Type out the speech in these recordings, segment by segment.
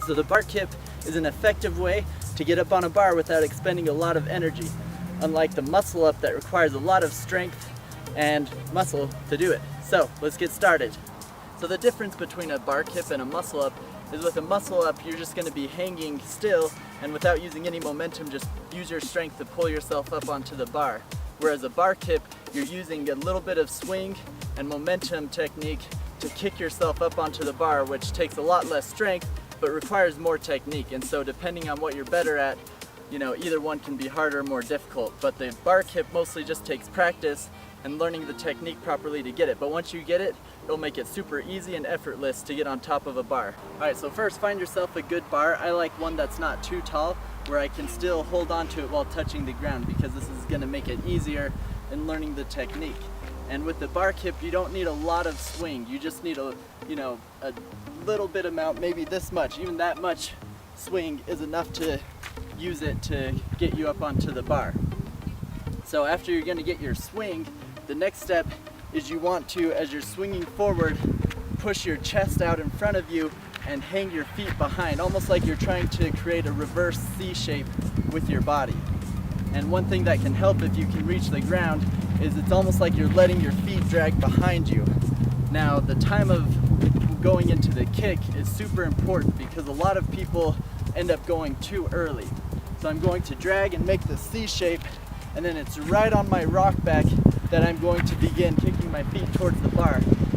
So the bar kip is an effective way to get up on a bar without expending a lot of energy, unlike the muscle up that requires a lot of strength and muscle to do it. So let's get started. So the difference between a bar kip and a muscle up is with a muscle up you're just going to be hanging still and without using any momentum just use your strength to pull yourself up onto the bar. Whereas a bar kip, you're using a little bit of swing and momentum technique to kick yourself up onto the bar, which takes a lot less strength but requires more technique. And so depending on what you're better at, you know, either one can be harder or more difficult. But the bar kip mostly just takes practice and learning the technique properly to get it. But once you get it, it'll make it super easy and effortless to get on top of a bar. Alright, so first find yourself a good bar. I like one that's not too tall, where I can still hold on to it while touching the ground, because this is going to make it easier in learning the technique. And with the bar kip, you don't need a lot of swing. You just need a little bit amount, maybe this much, even that much swing is enough to use it to get you up onto the bar. So after you're going to get your swing, the next step is you want to, as you're swinging forward, push your chest out in front of you and hang your feet behind, almost like you're trying to create a reverse C shape with your body. And one thing that can help if you can reach the ground is it's almost like you're letting your feet drag behind you. Now the time of going into the kick is super important because a lot of people end up going too early. So I'm going to drag and make the C shape, and then it's right on my rock back that I'm going to begin kicking my feet towards the bar.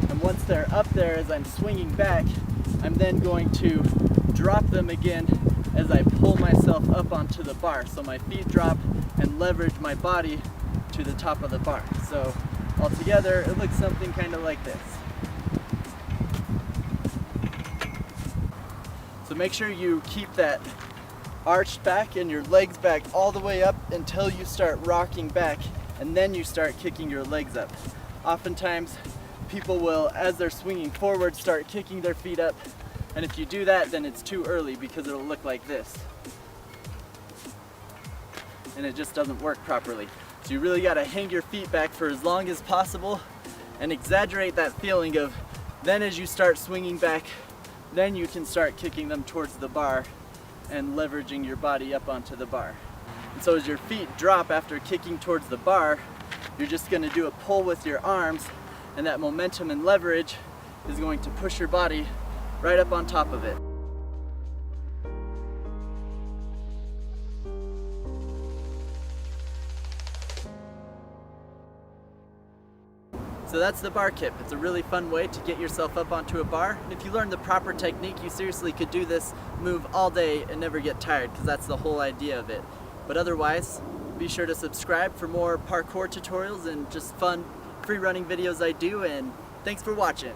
And once they're up there as I'm swinging back, I'm then going to drop them again as I pull myself up onto the bar. So my feet drop and leverage my body to the top of the bar. So altogether, it looks something kind of like this. So make sure you keep that arched back and your legs back all the way up until you start rocking back, and then you start kicking your legs up. Oftentimes, people will, as they're swinging forward, start kicking their feet up, and if you do that, then it's too early because it'll look like this. And it just doesn't work properly. So you really gotta hang your feet back for as long as possible and exaggerate that feeling of then as you start swinging back, then you can start kicking them towards the bar and leveraging your body up onto the bar. And so as your feet drop after kicking towards the bar, you're just gonna do a pull with your arms, and that momentum and leverage is going to push your body right up on top of it. So that's the bar kip. It's a really fun way to get yourself up onto a bar. And if you learn the proper technique, you seriously could do this move all day and never get tired, because that's the whole idea of it. But otherwise, be sure to subscribe for more parkour tutorials and just fun free running videos I do, and thanks for watching.